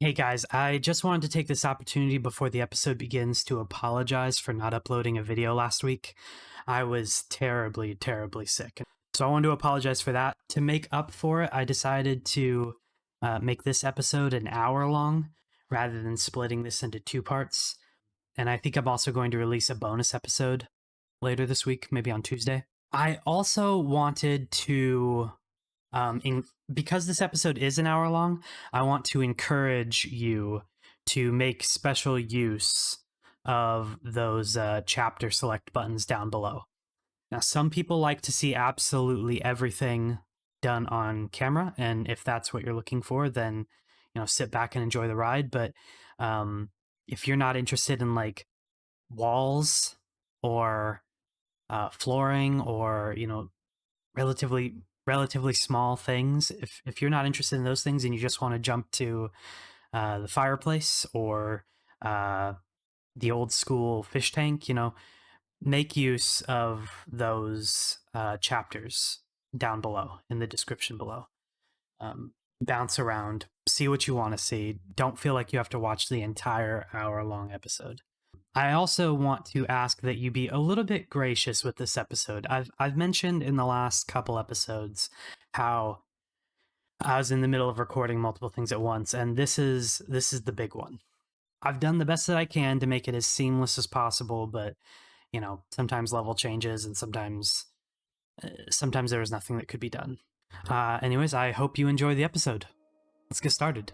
Hey guys, I just wanted to take this opportunity before the episode begins to apologize for not uploading a video last week. I was terribly, terribly sick. So I wanted to apologize for that. To make up for it, I decided to make this episode an hour long rather than splitting this into two parts. And I think I'm also going to release a bonus episode later this week, maybe on Tuesday. I also wanted to because this episode is an hour long, I want to encourage you to make special use of those chapter select buttons down below. Now, some people like to see absolutely everything done on camera, and if that's what you're looking for, then sit back and enjoy the ride. But if you're not interested in like walls or flooring or relatively small things. If you're not interested in those things and you just want to jump to the fireplace or the old school fish tank, make use of those chapters down below in the description below. Bounce around, see what you want to see. Don't feel like you have to watch the entire hour-long episode. I also want to ask that you be a little bit gracious with this episode. I've mentioned in the last couple episodes how I was in the middle of recording multiple things at once, and this is the big one. I've done the best that I can to make it as seamless as possible, but sometimes level changes and sometimes there is nothing that could be done. Anyways, I hope you enjoy the episode. Let's get started.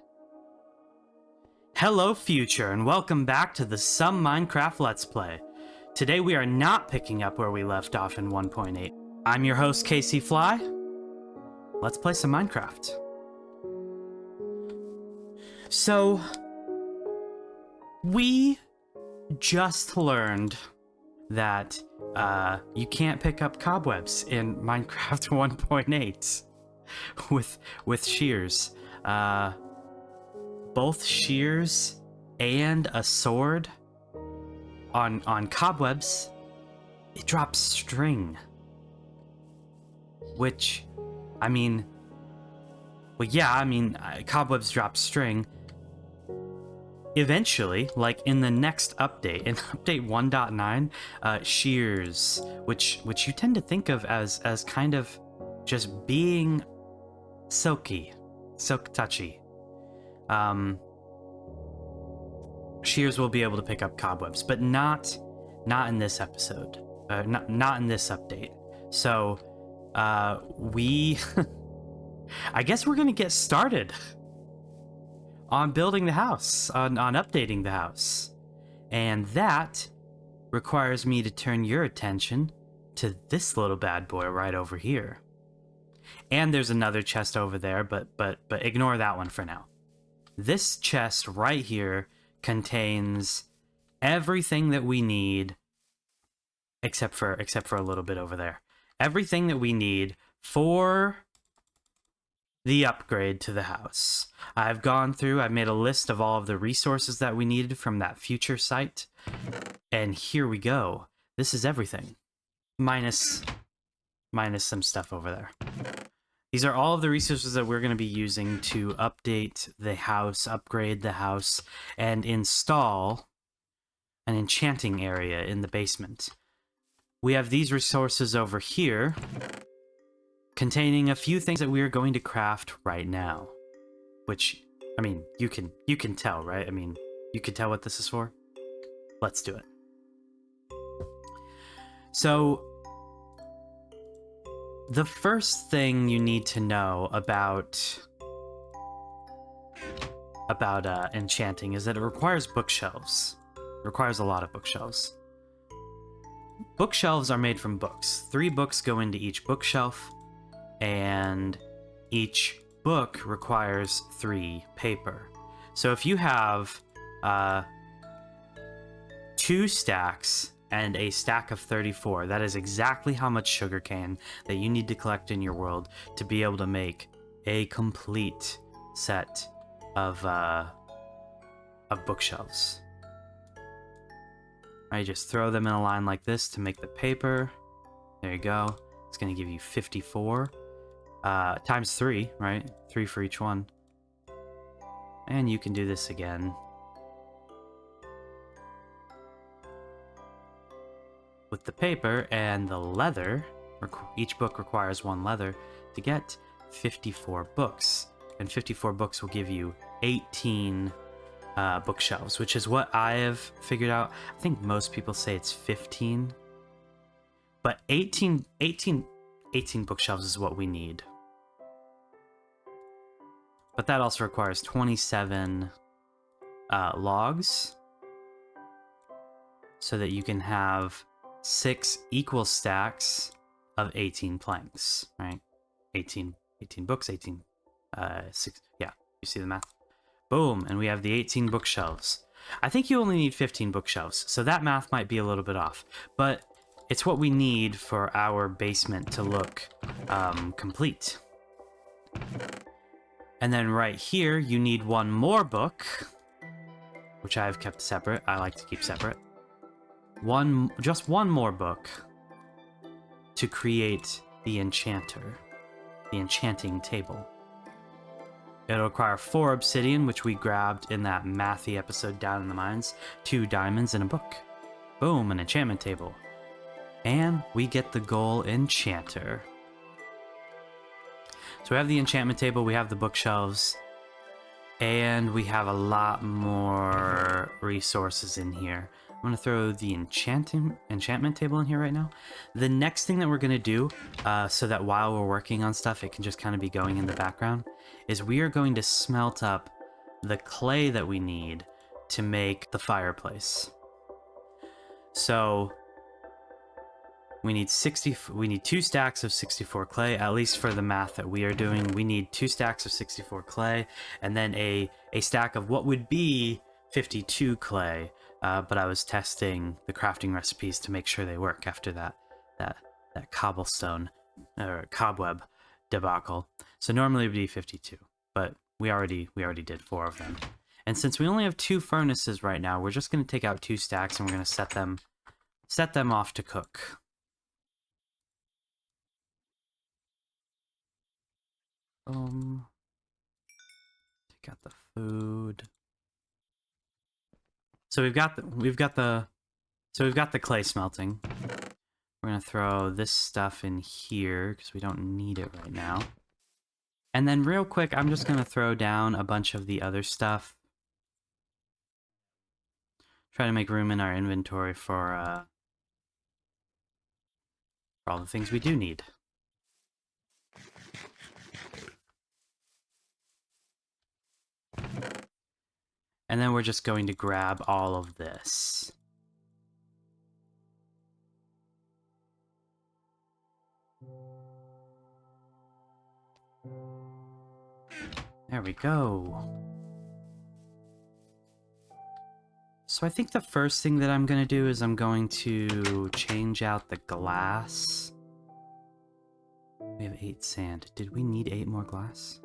Hello future, and welcome back to the Some Minecraft Let's Play. Today we are not picking up where we left off in 1.8. I'm your host Casey Fly. Let's play some Minecraft. So, we just learned that you can't pick up cobwebs in Minecraft 1.8 with shears. Both shears and a sword on cobwebs, it drops string. Which, cobwebs drop string. Eventually, like in the next update, in update 1.9, shears, which you tend to think of as kind of just being silk touchy. Shears will be able to pick up cobwebs, but not in this episode. Not in this update. So, we... I guess we're gonna get started on building the house, on updating the house. And that requires me to turn your attention to this little bad boy right over here. And there's another chest over there, but ignore that one for now. This chest right here contains everything that we need, except for a little bit over there. Everything that we need for the upgrade to the house. I've made a list of all of the resources that we needed from that future site. And here we go. This is everything. Minus some stuff over there. These are all of the resources that we're going to be using to update the house, upgrade the house, and install an enchanting area in the basement. We have these resources over here, containing a few things that we are going to craft right now. Which, you can tell, right? You can tell what this is for. Let's do it. So, the first thing you need to know about enchanting is that it requires bookshelves. It requires a lot of bookshelves. Bookshelves are made from books. 3 books go into each bookshelf, and each book requires 3 paper. So if you have 2 stacks and a stack of 34. That is exactly how much sugarcane that you need to collect in your world to be able to make a complete set of bookshelves. I just throw them in a line like this to make the paper. There you go. It's going to give you 54 times 3, right? 3 for each one. And you can do this again. With the paper and the leather, each book requires 1 leather to get 54 books. And 54 books will give you 18 bookshelves, which is what I have figured out. I think most people say it's 15. But 18 bookshelves is what we need. But that also requires 27 logs, so that you can have 6 equal stacks of 18 planks, right? 18 books, 6, yeah, you see the math? Boom, and we have the 18 bookshelves. I think you only need 15 bookshelves, so that math might be a little bit off, but it's what we need for our basement to look complete. And then right here, you need 1 more book, which I have kept separate. I like to keep separate. Just one more book to create the enchanter, the enchanting table. It'll require 4 obsidian, which we grabbed in that mathy episode down in the mines, 2 diamonds, and a book. Boom, an enchantment table. And we get the goal enchanter. So we have the enchantment table, we have the bookshelves, and we have a lot more resources in here. I'm going to throw the enchantment table in here right now. The next thing that we're going to do, so that while we're working on stuff, it can just kind of be going in the background, is we are going to smelt up the clay that we need to make the fireplace. So we need 2 stacks of 64 clay, at least for the math that we are doing. We need 2 stacks of 64 clay, and then a stack of what would be 52 clay. But I was testing the crafting recipes to make sure they work after that cobblestone or cobweb debacle. So normally it would be 52, but we already did 4 of them. And since we only have 2 furnaces right now, we're just going to take out 2 stacks and we're going to set them off to cook. Take out the food. So we've got the clay smelting. We're gonna throw this stuff in here because we don't need it right now. And then real quick, I'm just gonna throw down a bunch of the other stuff. Try to make room in our inventory for all the things we do need. And then we're just going to grab all of this. There we go. So I think the first thing that I'm going to do is I'm going to change out the glass. We have 8 sand. Did we need 8 more glass?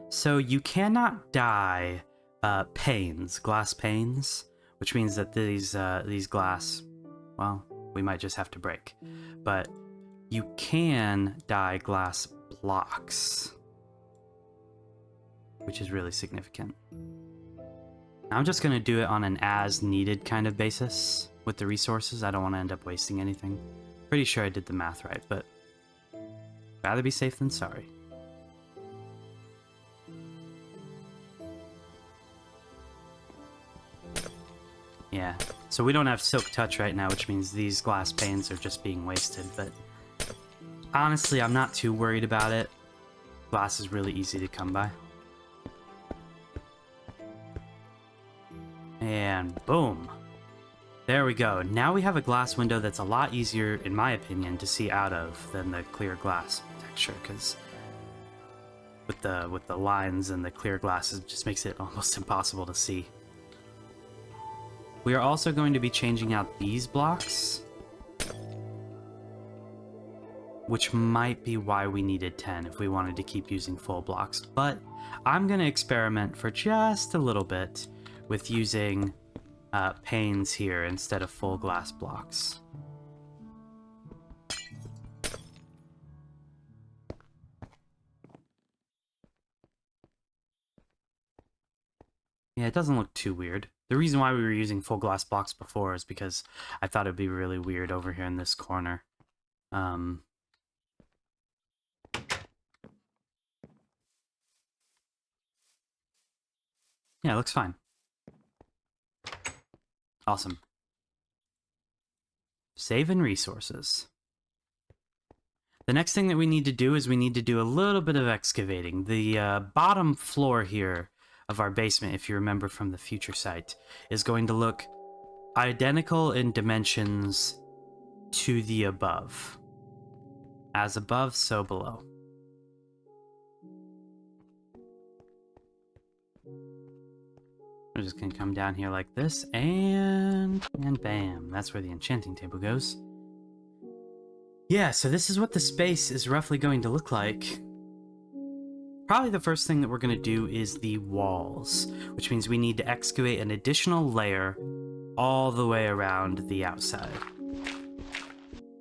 So you cannot dye glass panes, which means that these glass, well, we might just have to break. But you can dye glass blocks, which is really significant. I'm just going to do it on an as-needed kind of basis with the resources. I don't want to end up wasting anything. Pretty sure I did the math right, but rather be safe than sorry. Yeah, so we don't have Silk Touch right now, which means these glass panes are just being wasted, but honestly, I'm not too worried about it. Glass is really easy to come by. And boom. There we go. Now we have a glass window that's a lot easier, in my opinion, to see out of than the clear glass texture, because with the lines and the clear glass, it just makes it almost impossible to see. We are also going to be changing out these blocks, which might be why we needed 10 if we wanted to keep using full blocks, but I'm going to experiment for just a little bit with using panes here instead of full glass blocks. Yeah, it doesn't look too weird. The reason why we were using full glass blocks before is because I thought it'd be really weird over here in this corner. Yeah, it looks fine. Awesome. Saving resources. The next thing that we need to do is we need to do a little bit of excavating. The bottom floor here of our basement, if you remember from the future site, is going to look identical in dimensions to the above. As above, so below. We're just gonna come down here like this, and bam. That's where the enchanting table goes. Yeah, so this is what the space is roughly going to look like. Probably the first thing that we're going to do is the walls, which means we need to excavate an additional layer all the way around the outside.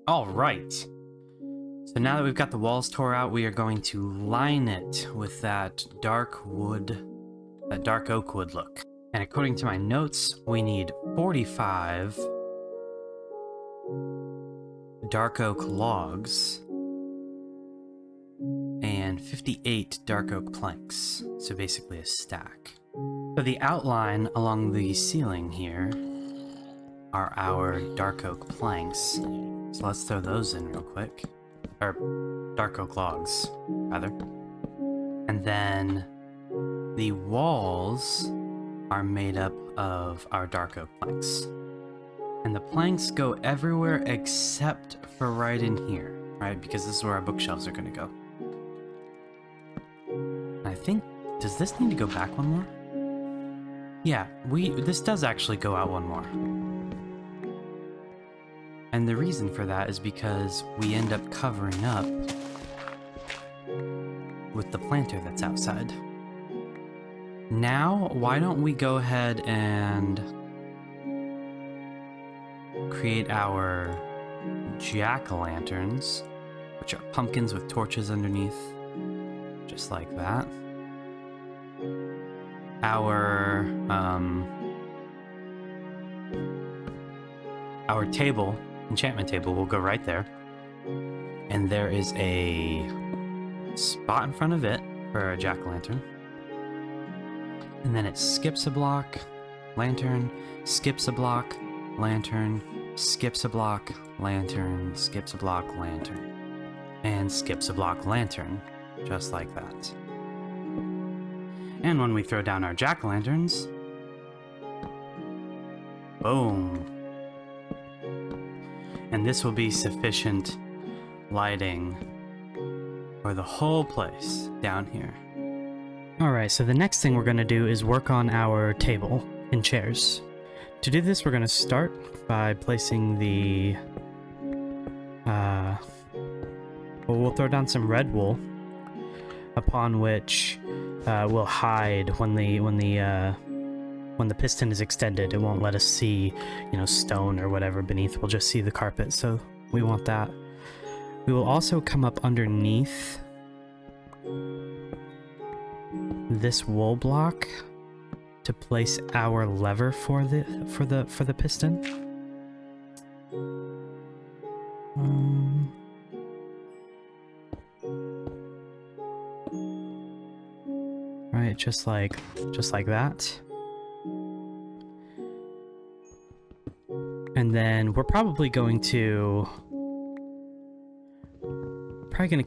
All right. So now that we've got the walls tore out, we are going to line it with that dark wood, that dark oak wood look. And according to my notes, we need 45 dark oak logs and 58 dark oak planks, so basically a stack. So the outline along the ceiling here are our dark oak planks, so let's throw those in real quick, or dark oak logs, rather. And then the walls are made up of our dark oak planks. And the planks go everywhere except for right in here, right? Because this is where our bookshelves are going to go. I think, does this need to go back one more? Yeah, this does actually go out one more. And the reason for that is because we end up covering up with the planter that's outside. Now, why don't we go ahead and create our jack-o'-lanterns, which are pumpkins with torches underneath, just like that. Our table, enchantment table, will go right there. And there is a spot in front of it for a jack-o'-lantern. And then it skips a block, lantern, skips a block, lantern, skips a block, lantern, skips a block, lantern, and skips a block, lantern, just like that. And when we throw down our jack-o'-lanterns, boom. And this will be sufficient lighting for the whole place down here. Alright, so the next thing we're going to do is work on our table and chairs. To do this, we're going to start by placing the... we'll throw down some red wool, upon which we'll hide when the piston is extended. It won't let us see, stone or whatever beneath. We'll just see the carpet, so we want that. We will also come up underneath this wool block to place our lever for the piston. Right, just like that. And then we're probably going to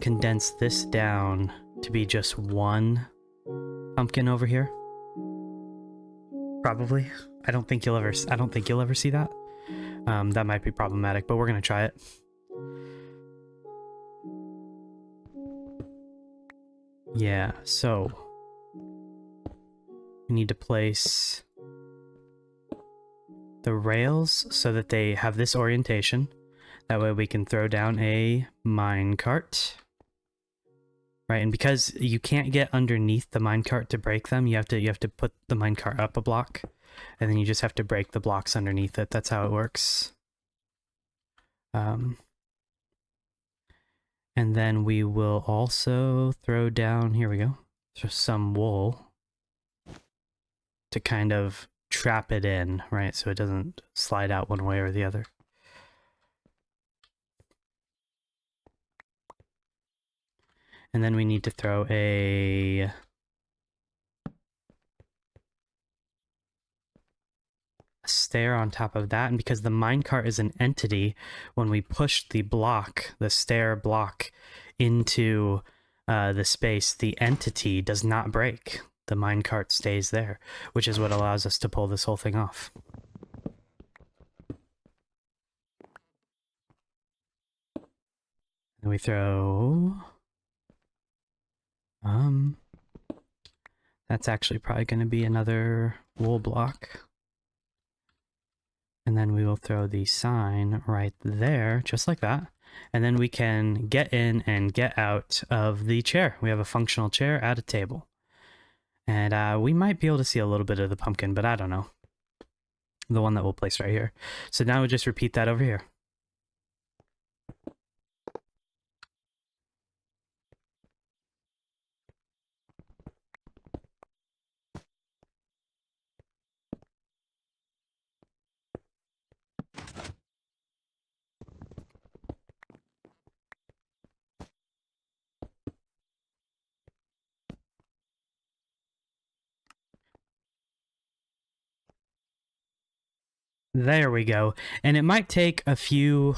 condense this down to be just one pumpkin over here. Probably. I don't think you'll ever see that. That might be problematic, but we're gonna try it. Yeah, so we need to place the rails so that they have this orientation. That way we can throw down a minecart. Right, and because you can't get underneath the minecart to break them, you have to put the minecart up a block, and then you just have to break the blocks underneath it. That's how it works. And then we will also throw down, here we go, just some wool to kind of trap it in, right? So it doesn't slide out one way or the other. And then we need to throw a stair on top of that. And because the minecart is an entity, when we push the block, the stair block, into the space, the entity does not break. The minecart stays there, which is what allows us to pull this whole thing off. And we throw... that's actually probably going to be another wool block. And then we will throw the sign right there, just like that. And then we can get in and get out of the chair. We have a functional chair at a table. And we might be able to see a little bit of the pumpkin, but I don't know. The one that we'll place right here. So now we just repeat that over here. There we go. And it might take a few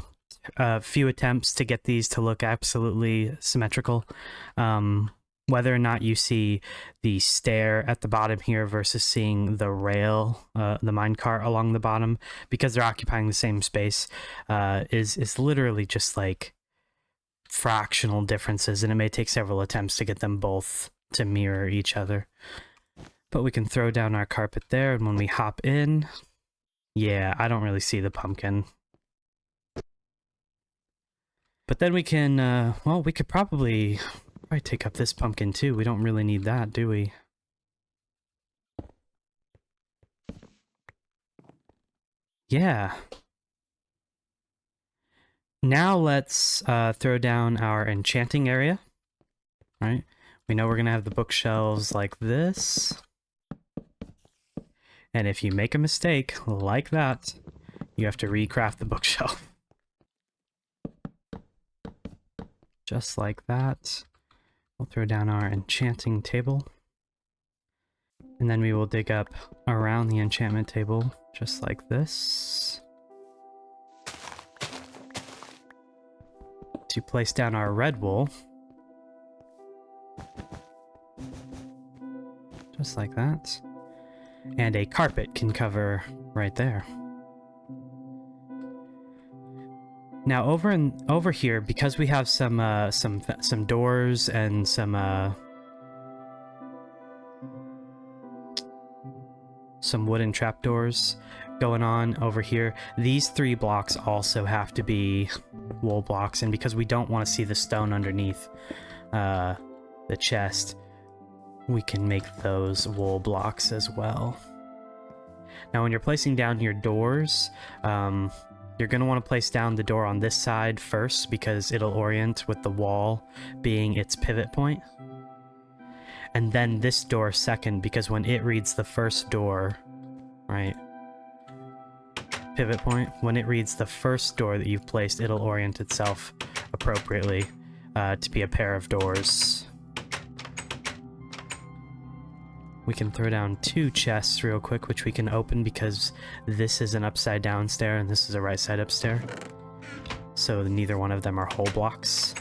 attempts to get these to look absolutely symmetrical. Whether or not you see the stair at the bottom here versus seeing the rail, the minecart along the bottom, because they're occupying the same space, is literally just like fractional differences, and it may take several attempts to get them both to mirror each other. But we can throw down our carpet there, and when we hop in... Yeah, I don't really see the pumpkin. But then we can, well, we could probably take up this pumpkin too. We don't really need that, do we? Yeah. Now let's throw down our enchanting area, right? We know we're going to have the bookshelves like this. And if you make a mistake like that, you have to recraft the bookshelf. Just like that. We'll throw down our enchanting table. And then we will dig up around the enchantment table, just like this. To place down our red wool. Just like that. And a carpet can cover right there. Now over here, because we have some doors and some wooden trapdoors going on over here, these 3 blocks also have to be wool blocks, and because we don't want to see the stone underneath the chest, we can make those wool blocks as well. Now when you're placing down your doors, you're going to want to place down the door on this side first, because it'll orient with the wall being its pivot point. And then this door second, because when it reads the first door, right, pivot point, when it reads the first door that you've placed, it'll orient itself appropriately to be a pair of doors. We can throw down 2 chests real quick, which we can open because this is an upside down stair and this is a right side up stair. So neither one of them are whole blocks.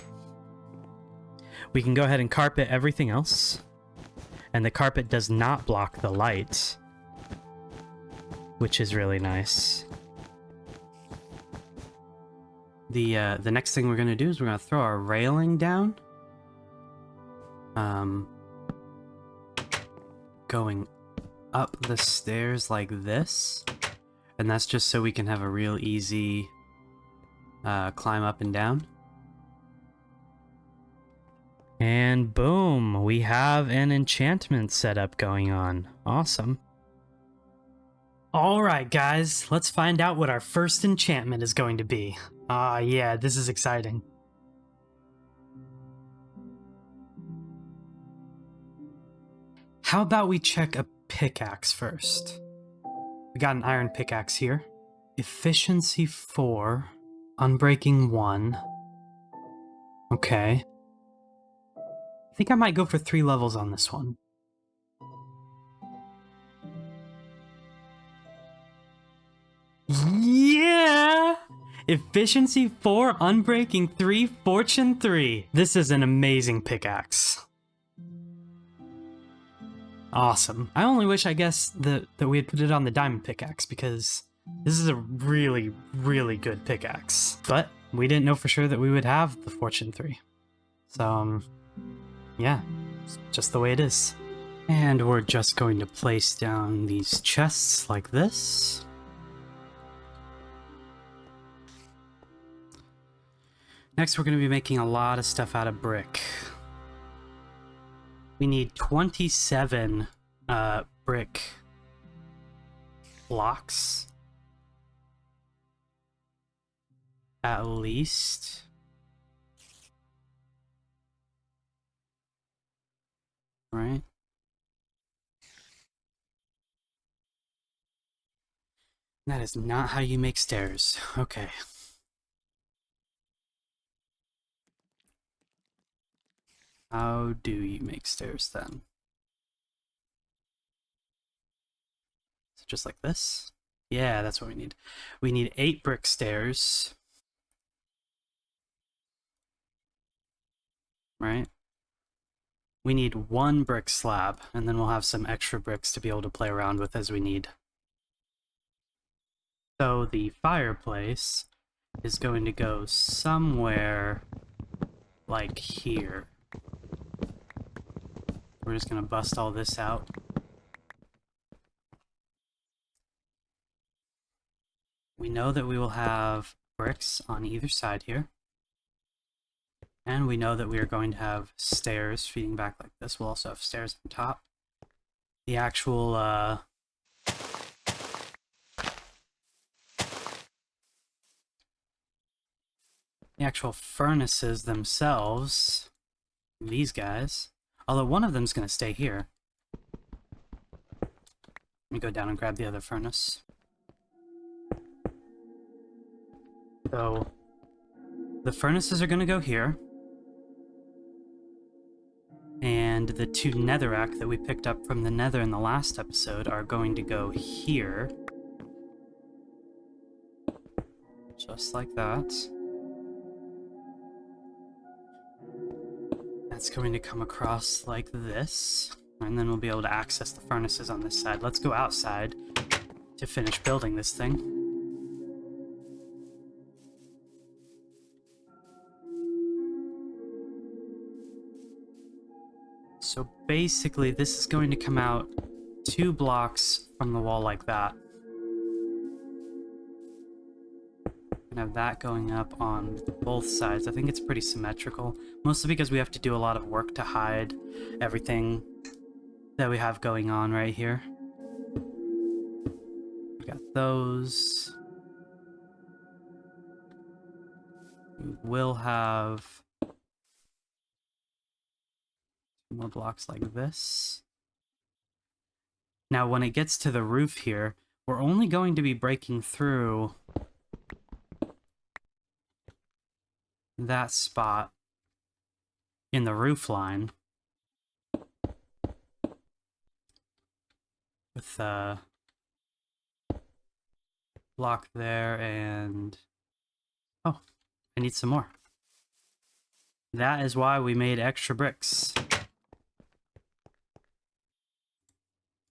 We can go ahead and carpet everything else. And the carpet does not block the light, which is really nice. The next thing we're going to do is we're going to throw our railing down. Going up the stairs like this, and that's just so we can have a real easy climb up and down. And boom, we have an enchantment setup going on. Awesome. All right, guys, let's find out what our first enchantment is going to be. Yeah, this is exciting. How about we check a pickaxe first. We got an iron pickaxe here. Efficiency 4, unbreaking 1. Okay. I think I might go for 3 levels on this one. Yeah! Efficiency 4, unbreaking 3, fortune 3. This is an amazing pickaxe. Awesome. I only wish, I guess, that we had put it on the diamond pickaxe, because this is a really, really good pickaxe. But we didn't know for sure that we would have the fortune 3. So, yeah, it's just the way it is. And we're just going to place down these chests like this. Next, we're going to be making a lot of stuff out of brick. We need 27 brick blocks. At least. Right? That is not how you make stairs. Okay. How do you make stairs then? So just like this? Yeah, that's what we need. We need 8 brick stairs. Right? We need 1 brick slab, and then we'll have some extra bricks to be able to play around with as we need. So the fireplace is going to go somewhere like here. We're just going to bust all this out. We know that we will have bricks on either side here. And we know that we are going to have stairs feeding back like this. We'll also have stairs on top. The actual, furnaces themselves, these guys, although one of them is going to stay here. Let me go down and grab the other furnace. So, the furnaces are going to go here. And the 2 netherrack that we picked up from the nether in the last episode are going to go here. Just like that. That's going to come across like this. And then we'll be able to access the furnaces on this side. Let's go outside to finish building this thing. So basically, this is going to come out 2 blocks from the wall like that. And have that going up on both sides. I think it's pretty symmetrical, mostly because we have to do a lot of work to hide everything that we have going on right here. We got those. We will have more blocks like this. Now, when it gets to the roof here, we're only going to be breaking through that spot in the roof line with a block there, and oh, I need some more. That is why we made extra bricks.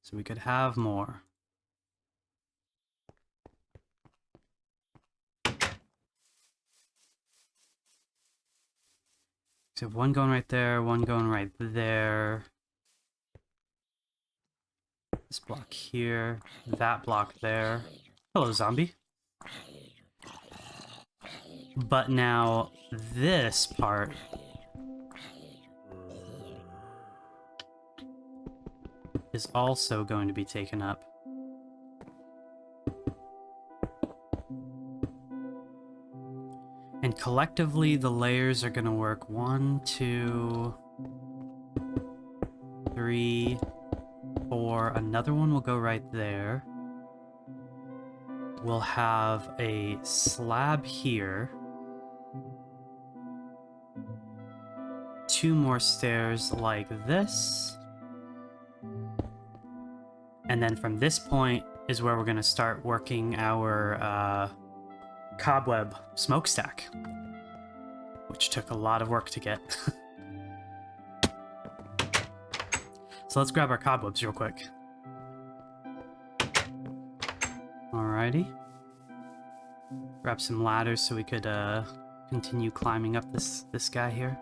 So we could have more. So one going right there, one going right there. This block here, that block there. Hello, zombie. But now this part is also going to be taken up. And collectively, the layers are going to work 1, 2, 3, for another one will go right there. We'll have a slab here. 2 more stairs like this. And then from this point is where we're going to start working our cobweb smokestack, which took a lot of work to get. So let's grab our cobwebs real quick. Alrighty. Grab some ladders so we could continue climbing up this guy here.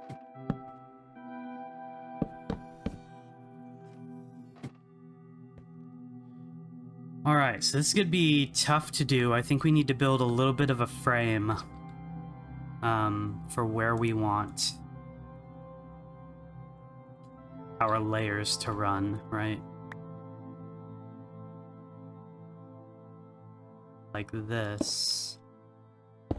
Alright, so this is going to be tough to do. I think we need to build a little bit of a frame for where we want our layers to run, right? Like this. I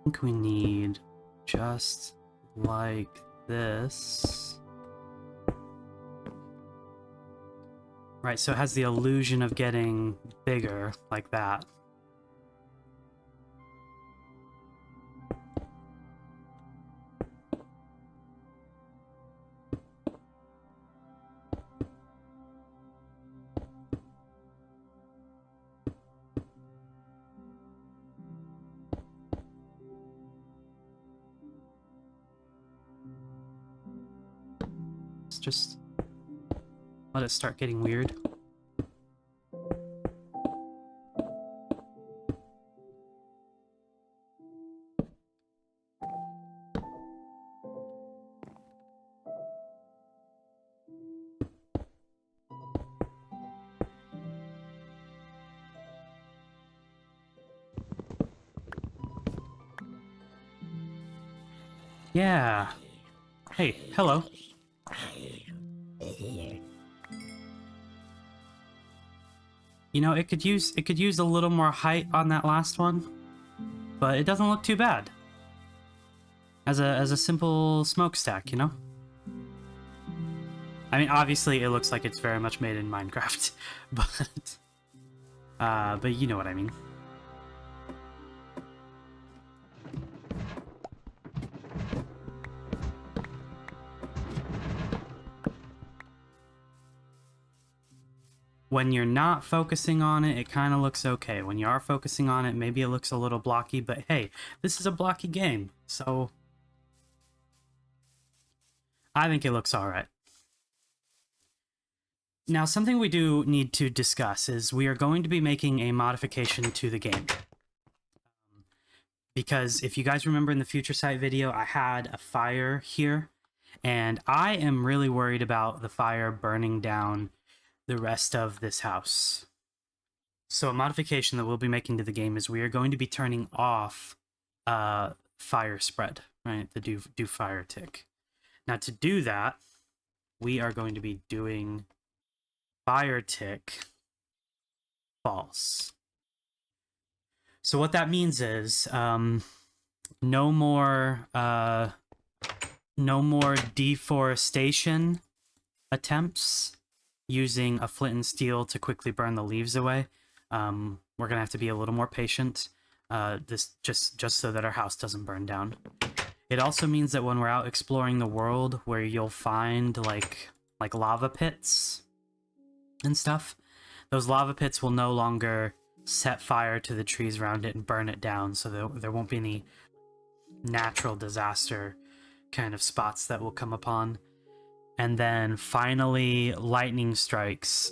think we need just like this. Right, so it has the illusion of getting bigger, like that. Just let it start getting weird. Yeah. Hey, hello. You know, it could use a little more height on that last one, but it doesn't look too bad. As a simple smokestack, you know? I mean, obviously it looks like it's very much made in Minecraft, but you know what I mean. When you're not focusing on it, it kind of looks okay. When you are focusing on it, maybe it looks a little blocky, but hey, this is a blocky game, so I think it looks all right. Now, something we do need to discuss is we are going to be making a modification to the game. Because if you guys remember in the Future Sight video, I had a fire here, and I am really worried about the fire burning down the rest of this house. So a modification that we'll be making to the game is we are going to be turning off fire spread, right? The do fire tick. Now to do that, we are going to be doing fire tick false. So what that means is no more deforestation attempts using a flint and steel to quickly burn the leaves away. We're gonna have to be a little more patient, just so that our house doesn't burn down. It also means that when we're out exploring the world, where you'll find like lava pits and stuff, those lava pits will no longer set fire to the trees around it and burn it down, so there won't be any natural disaster kind of spots that will come upon. And then finally, lightning strikes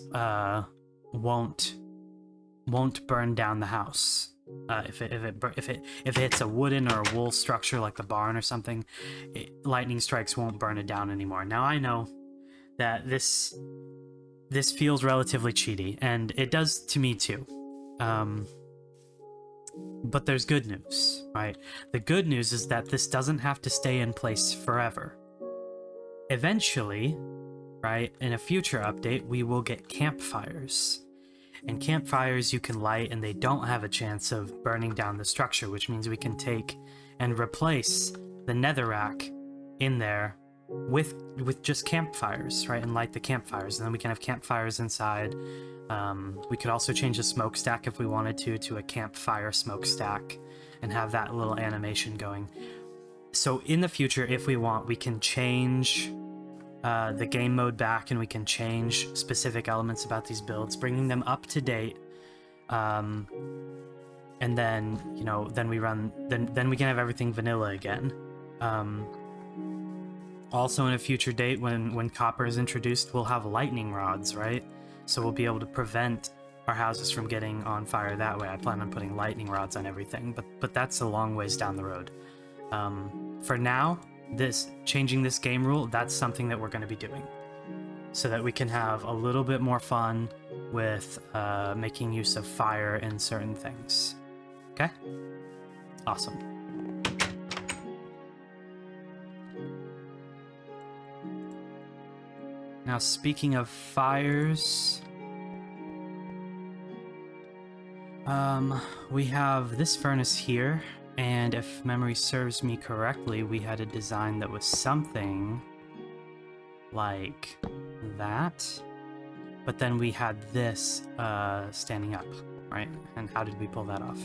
won't burn down the house. If it hits a wooden or a wool structure like the barn or something, lightning strikes won't burn it down anymore. Now I know that this feels relatively cheaty, and it does to me too. But there's good news, right? The good news is that this doesn't have to stay in place forever. Eventually, right, in a future update, we will get campfires. And campfires you can light, and they don't have a chance of burning down the structure, which means we can take and replace the netherrack in there with just campfires, right? And light the campfires, and then we can have campfires inside. We could also change the smokestack if we wanted to a campfire smokestack and have that little animation going. So in the future, if we want, we can change the game mode back, and we can change specific elements about these builds, bringing them up to date. And then, you know, then we can have everything vanilla again. Also, in a future date, when copper is introduced, we'll have lightning rods, right? So we'll be able to prevent our houses from getting on fire that way. I plan on putting lightning rods on everything, but that's a long ways down the road. For now, changing this game rule, that's something that we're going to be doing, so that we can have a little bit more fun with making use of fire in certain things. Okay? Awesome. Now, speaking of fires, we have this furnace here, and if memory serves me correctly, we had a design that was something like that, but then we had this standing up, right? And how did we pull that off?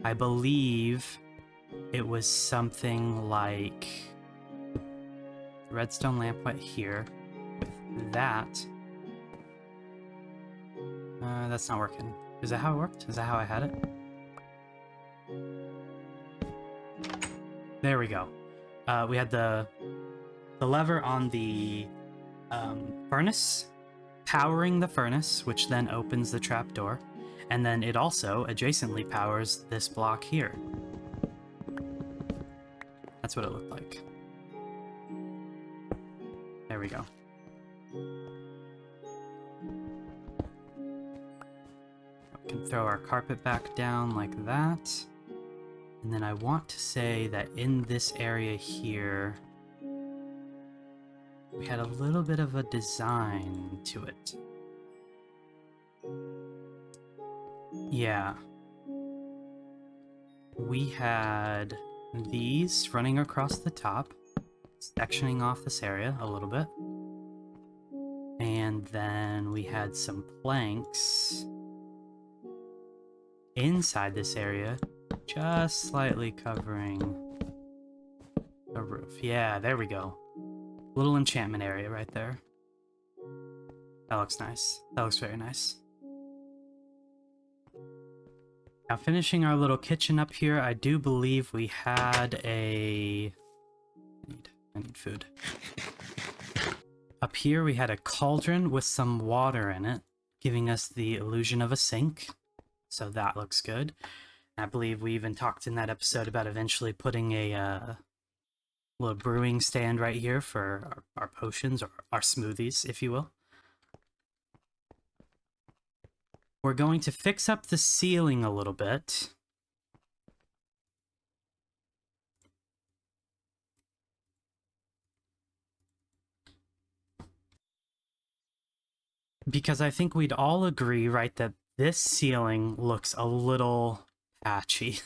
I believe it was something like redstone lamp right here with that. That's not working. Is that how it worked? Is that how I had it? There we go. We had the lever on the furnace, powering the furnace, which then opens the trapdoor, and then it also adjacently powers this block here. That's what it looked like. There we go. We can throw our carpet back down like that. And then I want to say that in this area here, we had a little bit of a design to it. Yeah. We had these running across the top, sectioning off this area a little bit. And then we had some planks inside this area, just slightly covering the roof. Yeah, there we go. Little enchantment area right there. That looks nice. That looks very nice. Now, finishing our little kitchen up here, I do believe we had a... I need food. Up here, we had a cauldron with some water in it, giving us the illusion of a sink. So that looks good. I believe we even talked in that episode about eventually putting a little brewing stand right here for our potions, or our smoothies, if you will. We're going to fix up the ceiling a little bit. Because I think we'd all agree, right, that this ceiling looks a little patchy,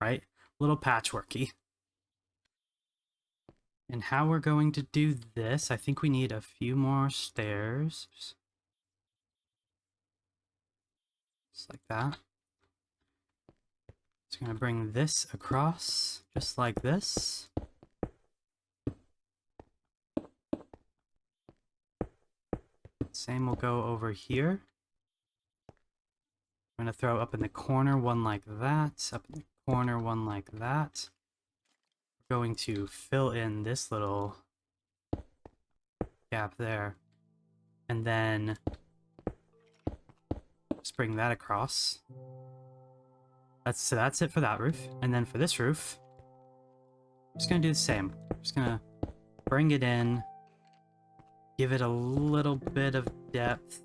right? A little patchworky. And how we're going to do this, I think we need a few more stairs. Just like that. Just gonna bring this across, just like this. Same will go over here. I'm gonna throw up in the corner one like that, up in the corner one like that. We're going to fill in this little gap there. And then just bring that across. That's it for that roof. And then for this roof, I'm just gonna do the same. I'm just gonna bring it in, give it a little bit of depth.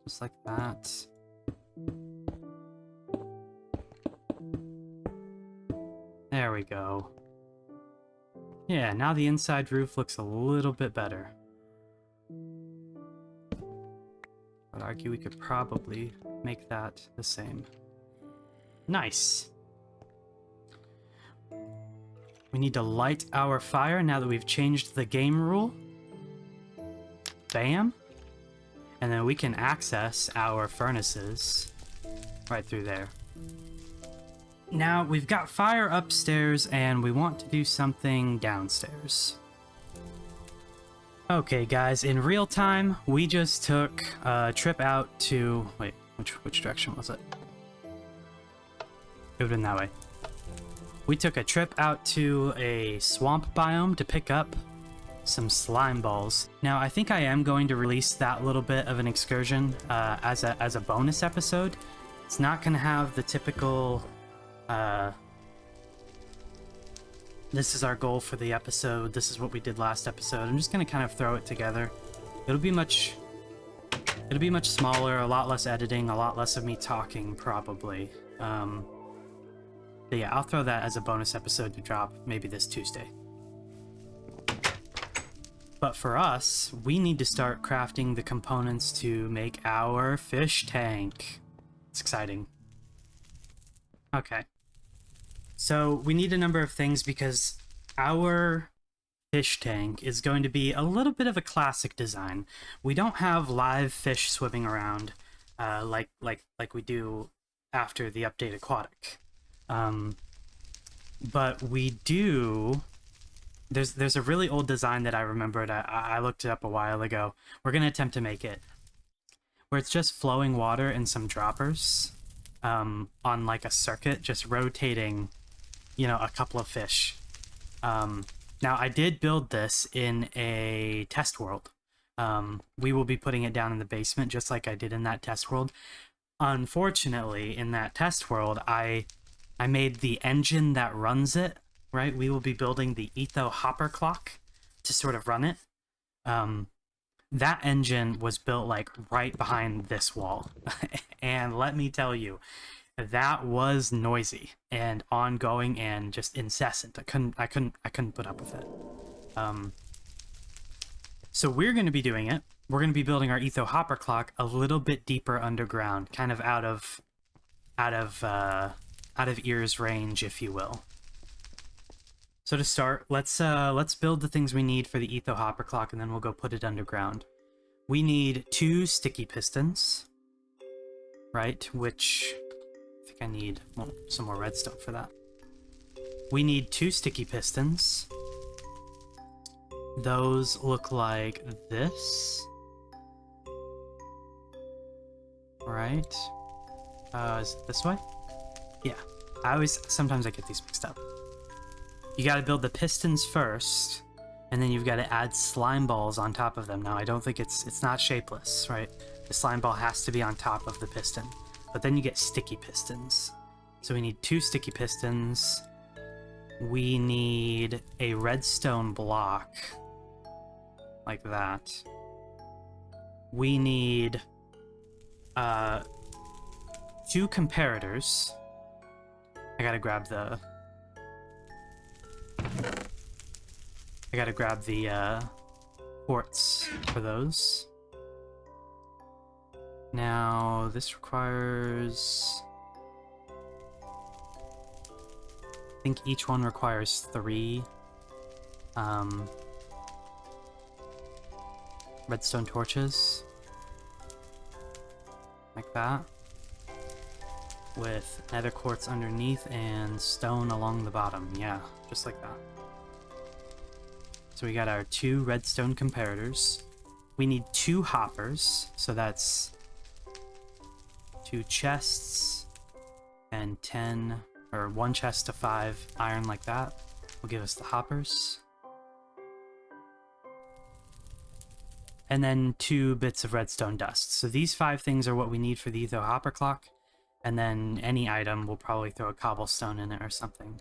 Just like that. There we go. Yeah, now the inside roof looks a little bit better. I'd argue we could probably make that the same. Nice. We need to light our fire now that we've changed the game rule. Bam. And then we can access our furnaces right through there. Now, we've got fire upstairs, and we want to do something downstairs. Okay, guys, in real time, we just took a trip out to... Wait, which direction was it? It would've been that way. We took a trip out to a swamp biome to pick up some slime balls. Now, I think I am going to release that little bit of an excursion as a bonus episode. It's not going to have the typical... this is our goal for the episode, this is what we did last episode. I'm just going to kind of throw it together. It'll be much smaller, a lot less editing, a lot less of me talking, probably. But yeah, I'll throw that as a bonus episode to drop maybe this Tuesday. But for us, we need to start crafting the components to make our fish tank. It's exciting. Okay. So we need a number of things because our fish tank is going to be a little bit of a classic design. We don't have live fish swimming around like we do after the update Aquatic. But we do... There's a really old design that I remembered. I looked it up a while ago. We're going to attempt to make it where it's just flowing water and some droppers on like a circuit, just rotating, you know, a couple of fish. Now, I did build this in a test world. We will be putting it down in the basement, just like I did in that test world. Unfortunately, in that test world, I made the engine that runs it, right? We will be building the Etho hopper clock to sort of run it. That engine was built like right behind this wall. And let me tell you, that was noisy and ongoing and just incessant. I couldn't put up with it. So we're going to be doing it. We're going to be building our Etho hopper clock a little bit deeper underground, kind of out of ear's range, if you will. So to start, let's build the things we need for the Etho hopper clock, and then we'll go put it underground. We need 2 sticky pistons, right? Which I think I need some more redstone for that. We need 2 sticky pistons. Those look like this. Right? Is it this way? Yeah. Sometimes I get these mixed up. You gotta build the pistons first, and then you've got to add slime balls on top of them. Now, I don't think it's not shapeless, right? The slime ball has to be on top of the piston. But then you get sticky pistons. So we need 2 sticky pistons. We need a redstone block. Like that. We need 2 comparators. I gotta grab the quartz for those. Now, this requires... I think each one requires 3 redstone torches. Like that. With nether quartz underneath and stone along the bottom. Yeah, just like that. So we got our 2 redstone comparators. We need 2 hoppers, so that's 2 chests and 10, or 1 chest to 5 iron like that will give us the hoppers. And then 2 bits of redstone dust. So these 5 things are what we need for the Etho hopper clock. And then any item, we'll probably throw a cobblestone in it or something.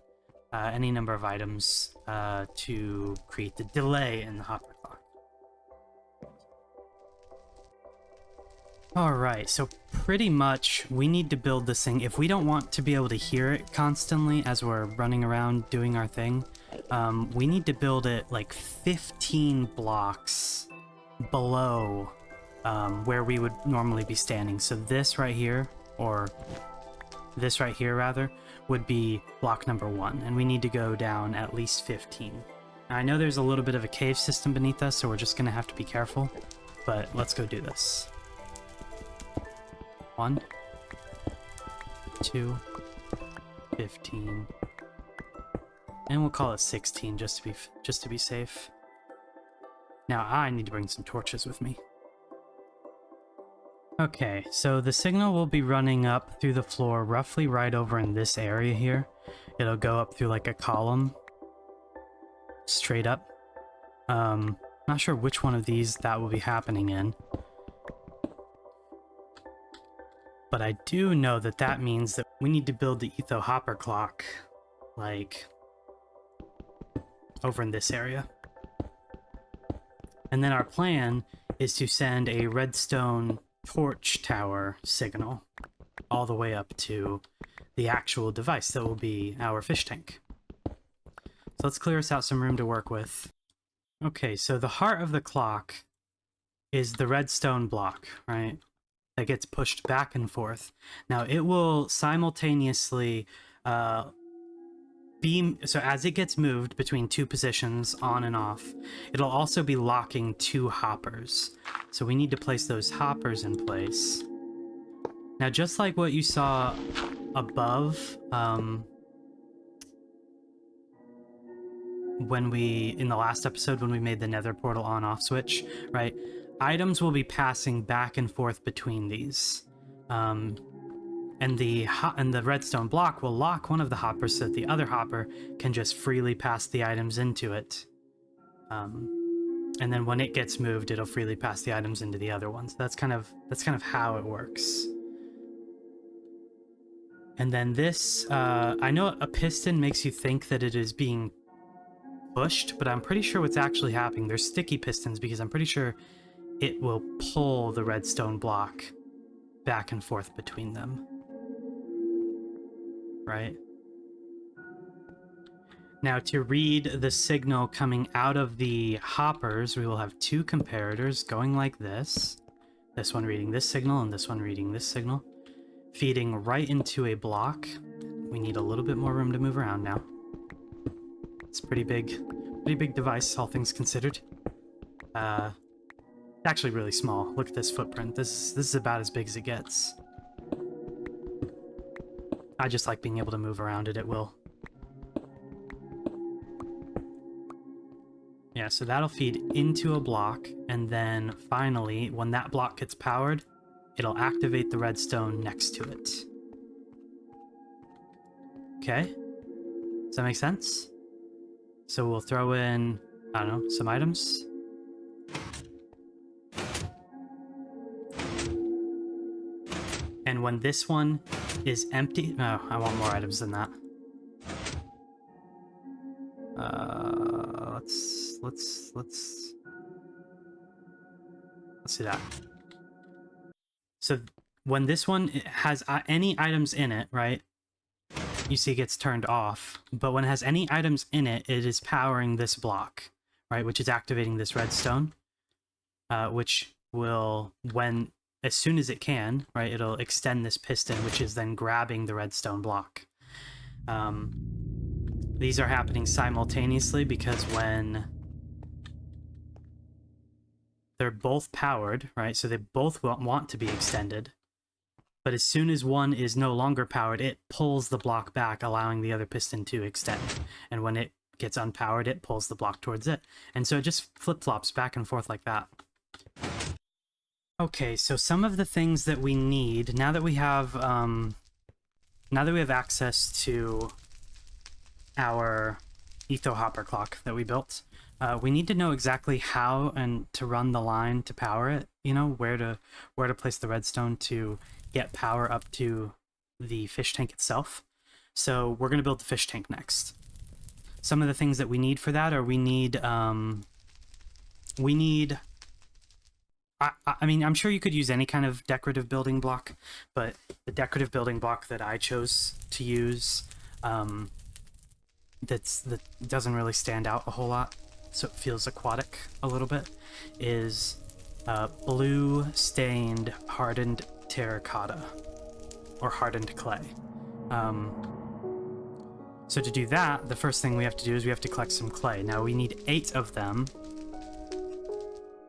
Any number of items to create the delay in the hopper clock. Alright, so pretty much we need to build this thing. If we don't want to be able to hear it constantly as we're running around doing our thing, we need to build it like 15 blocks below where we would normally be standing. So this right here, or this right here rather, would be block number 1, and we need to go down at least 15. Now, I know there's a little bit of a cave system beneath us, so we're just going to have to be careful, but let's go do this. 1, 2, 15, and we'll call it 16 just to be safe. Now I need to bring some torches with me. Okay, so the signal will be running up through the floor roughly right over in this area here. It'll go up through like a column straight up. Not sure which one of these that will be happening in, but I do know that that means that we need to build the Etho hopper clock like over in this area. And then our plan is to send a redstone torch tower signal all the way up to the actual device that will be our fish tank. So let's clear us out some room to work with. Okay, so the heart of the clock is the redstone block, right? That gets pushed back and forth. Now it will simultaneously so as it gets moved between two positions on and off, it'll also be locking two hoppers. So we need to place those hoppers in place. Now, just like what you saw above, in the last episode when we made the nether portal on-off switch, right? Items will be passing back and forth between these. And the redstone block will lock one of the hoppers so that the other hopper can just freely pass the items into it. And then when it gets moved, it'll freely pass the items into the other ones. That's kind of how it works. And then this, I know a piston makes you think that it is being pushed, but I'm pretty sure what's actually happening, there's sticky pistons because I'm pretty sure it will pull the redstone block back and forth between them. Right? Now, to read the signal coming out of the hoppers, we will have two comparators going like this. This one reading this signal and this one reading this signal, feeding right into a block. We need a little bit more room to move around now. It's a pretty big device, all things considered. Actually really small. Look at this footprint. This is about as big as it gets. I just like being able to move around it at will. Yeah, so that'll feed into a block, and then finally, when that block gets powered, it'll activate the redstone next to it. Okay? Does that make sense? So we'll throw in, I don't know, some items. And when this one is empty... Oh, I want more items than that. Let's do that. So when this one has any items in it, right? You see it gets turned off. But when it has any items in it, it is powering this block, right? Which is activating this redstone. Which will, as soon as it can, right, it'll extend this piston, which is then grabbing the redstone block. These are happening simultaneously because when they're both powered, right, so they both want to be extended, but as soon as one is no longer powered, it pulls the block back, allowing the other piston to extend. And when it gets unpowered, it pulls the block towards it. And so it just flip-flops back and forth like that. Okay, so some of the things that we need now that we have access to our Etho hopper clock that we built, we need to know exactly how and to run the line to power it. You know, where to place the redstone to get power up to the fish tank itself. So we're going to build the fish tank next. Some of the things that we need for that are we need I mean, I'm sure you could use any kind of decorative building block, but the decorative building block that I chose to use, that doesn't really stand out a whole lot, so it feels aquatic a little bit, is blue stained hardened terracotta, or hardened clay. So to do that, the first thing we have to do is we have to collect some clay. Now we need 8 of them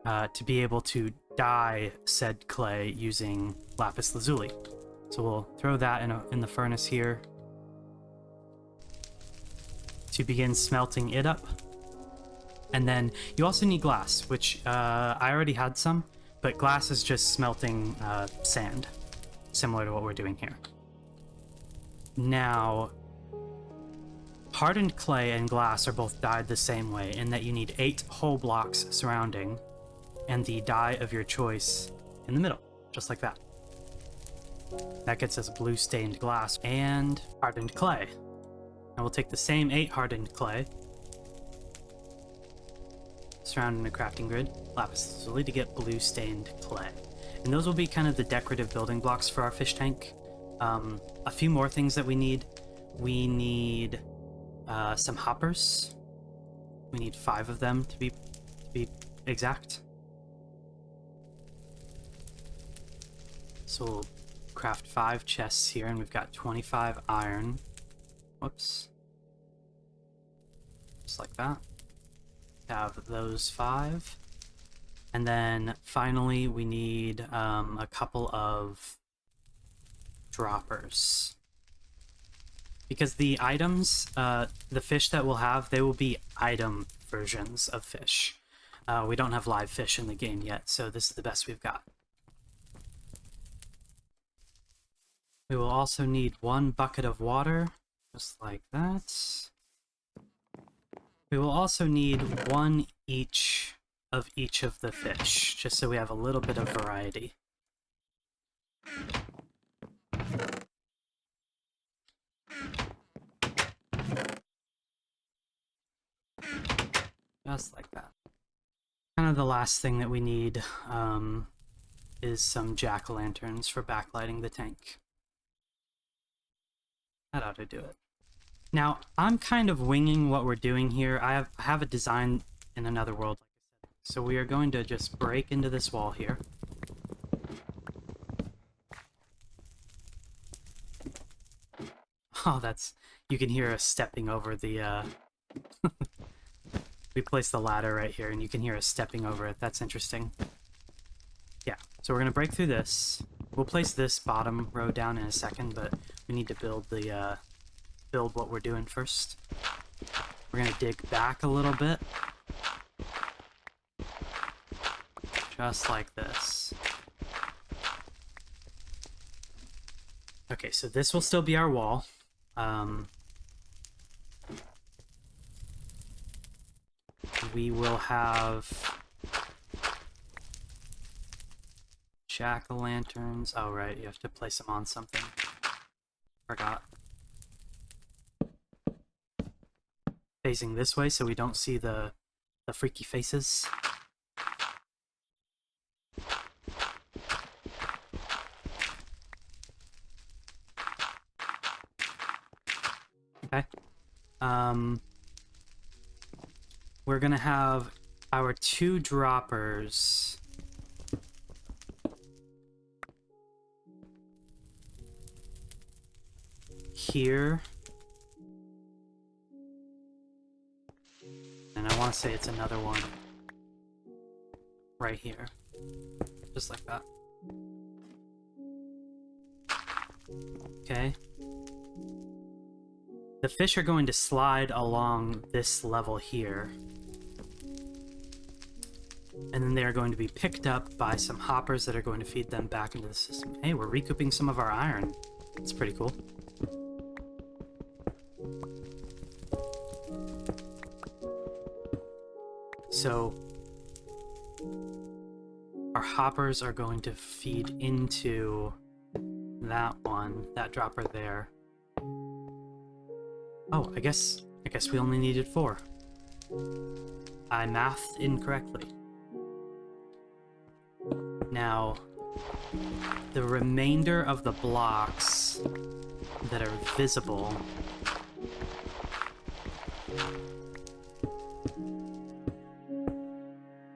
to be able to dye said clay using lapis lazuli. So we'll throw that in the furnace here to begin smelting it up. And then you also need glass, which I already had some, but glass is just smelting sand, similar to what we're doing here. Now, hardened clay and glass are both dyed the same way in that you need 8 whole blocks surrounding and the dye of your choice in the middle, just like that. That gets us blue stained glass and hardened clay. Now we'll take the same 8 hardened clay, surrounding the crafting grid, lapis lazuli to get blue stained clay. And those will be kind of the decorative building blocks for our fish tank. A few more things that we need. We need some hoppers. We need 5 of them to be exact. So we'll craft 5 chests here, and we've got 25 iron. Whoops. Just like that. Have those 5. And then finally we need a couple of droppers. Because the items, the fish that we'll have, they will be item versions of fish. We don't have live fish in the game yet, so this is the best we've got. We will also need 1 bucket of water, just like that. We will also need 1 each of the fish, just so we have a little bit of variety. Just like that. Kind of the last thing that we need is some jack-o'-lanterns for backlighting the tank. That ought to do it. Now, I'm kind of winging what we're doing here. I have a design in another world, like I said. So we are going to just break into this wall here. Oh, you can hear us stepping over the, we placed the ladder right here, and you can hear us stepping over it. That's interesting. Yeah, so we're going to break through this. We'll place this bottom row down in a second, but we need to build what we're doing first. We're going to dig back a little bit. Just like this. Okay, so this will still be our wall. We will have jack-o'-lanterns. Oh, right, you have to place them on something. Forgot. Facing this way so we don't see the freaky faces. Okay. We're gonna have our 2 droppers here. And I want to say it's another one right here. Just like that. Okay. The fish are going to slide along this level here. And then they are going to be picked up by some hoppers that are going to feed them back into the system. Hey, we're recouping some of our iron. That's pretty cool. So our hoppers are going to feed into that one, that dropper there. Oh, I guess we only needed 4. I mathed incorrectly. Now, the remainder of the blocks that are visible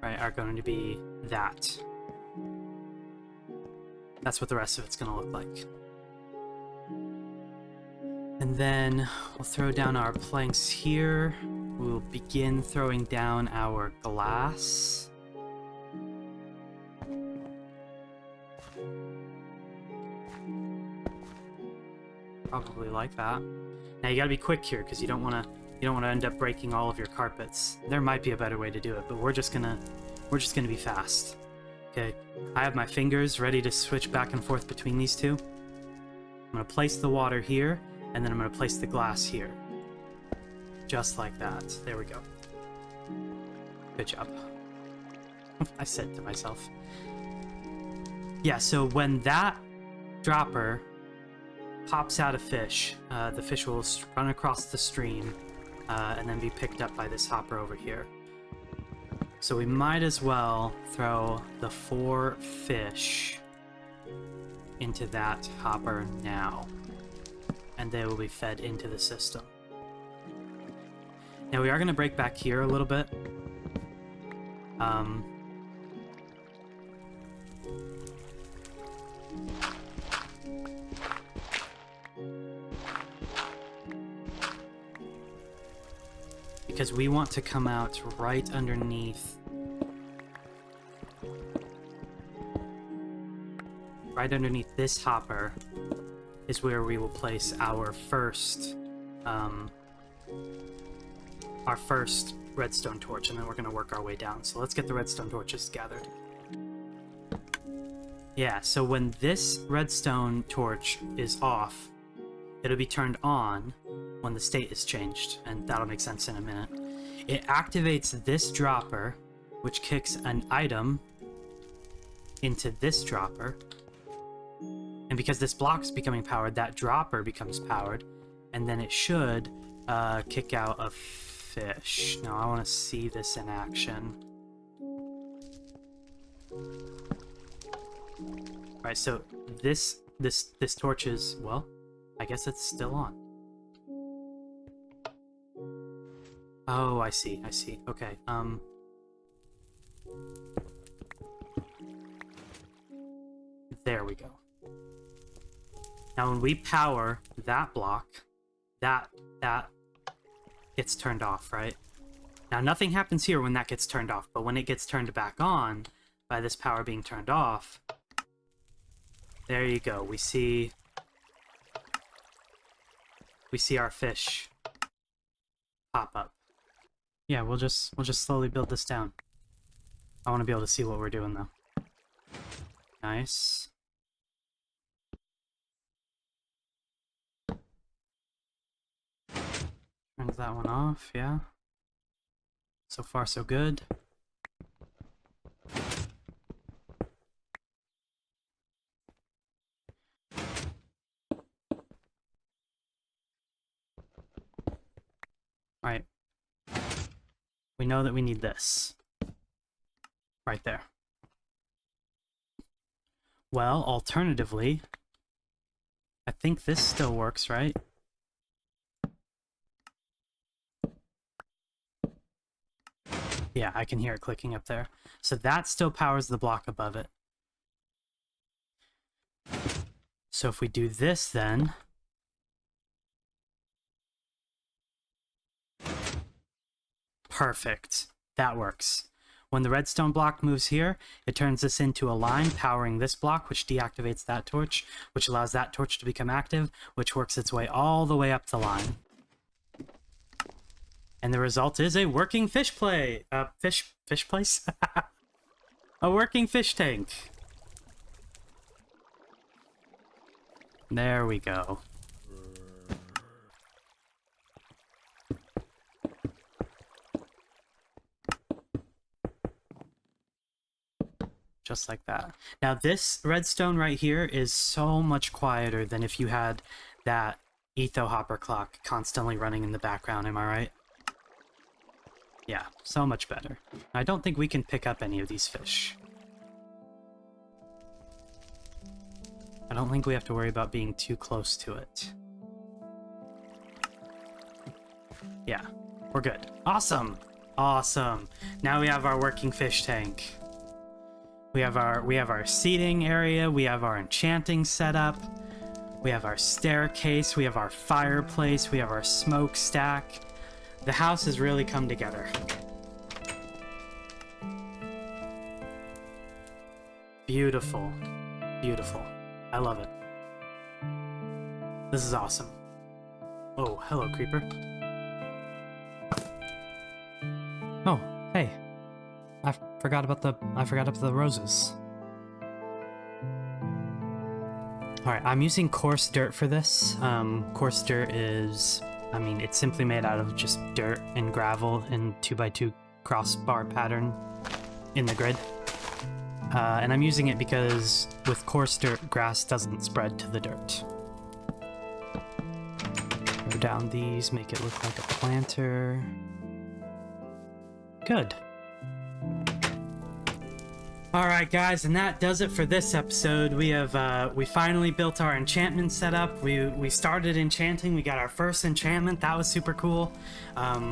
are going to be that. That's what the rest of it's going to look like. And then we'll throw down our planks here. We'll begin throwing down our glass. Probably like that. Now you gotta be quick here because you don't want to end up breaking all of your carpets. There might be a better way to do it, but we're just gonna be fast. Okay, I have my fingers ready to switch back and forth between these two. I'm gonna place the water here, and then I'm gonna place the glass here. Just like that. There we go. Good job. I said to myself. Yeah, so when that dropper pops out a fish, the fish will run across the stream and then be picked up by this hopper over here. So we might as well throw the 4 fish into that hopper now, and they will be fed into the system. Now we are going to break back here a little bit. Because we want to come out right underneath. Right underneath this hopper is where we will place our first redstone torch, and then we're going to work our way down. So let's get the redstone torches gathered. Yeah, so when this redstone torch is off, it'll be turned on when the state is changed, and that'll make sense in a minute. It activates this dropper, which kicks an item into this dropper. And because this block's becoming powered, that dropper becomes powered, and then it should kick out a fish. Now I want to see this in action. Alright, so this torch is, well, I guess it's still on. Oh, I see. Okay, there we go. Now when we power that block, that gets turned off, right? Now nothing happens here when that gets turned off, but when it gets turned back on by this power being turned off, there you go. We see our fish pop up. Yeah, we'll just slowly build this down. I want to be able to see what we're doing though. Nice. Turns that one off, yeah. So far so good. Right. We know that we need this. Right there. Well, alternatively, I think this still works, right? Yeah, I can hear it clicking up there. So that still powers the block above it. So if we do this then... Perfect. That works. When the redstone block moves here, it turns this into a line powering this block, which deactivates that torch, which allows that torch to become active, which works its way all the way up the line. And the result is a working fish place. A working fish tank. There we go. Just like that. Now this redstone right here is so much quieter than if you had that Etho hopper clock constantly running in the background, am I right? Yeah, so much better. I don't think we can pick up any of these fish. I don't think we have to worry about being too close to it. Yeah, we're good. Awesome! Awesome! Now we have our working fish tank. We have our seating area, we have our enchanting setup, We have our staircase, we have our fireplace, we have our smokestack. The house has really come together. Beautiful. Beautiful. I love it. This is awesome. Oh, hello, creeper. Oh, hey. I forgot about the roses. Alright, I'm using coarse dirt for this. Coarse dirt is, I mean, it's simply made out of just dirt and gravel in 2x2 crossbar pattern in the grid. And I'm using it because with coarse dirt, grass doesn't spread to the dirt. Go down these, make it look like a planter. Good. Alright guys, and that does it for this episode. We finally built our enchantment setup. We started enchanting, we got our first enchantment, that was super cool.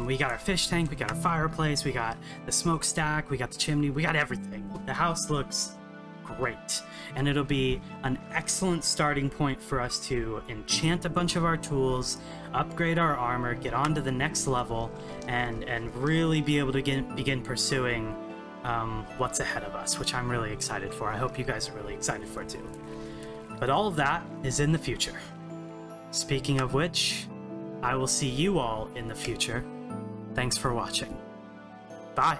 We got our fish tank, we got our fireplace, we got the smokestack, we got the chimney, we got everything. The house looks great, and it'll be an excellent starting point for us to enchant a bunch of our tools, upgrade our armor, get on to the next level, and really be able to begin pursuing what's ahead of us, which I'm really excited for. I hope you guys are really excited for it too. But all of that is in the future. Speaking of which, I will see you all in the future. Thanks for watching. Bye.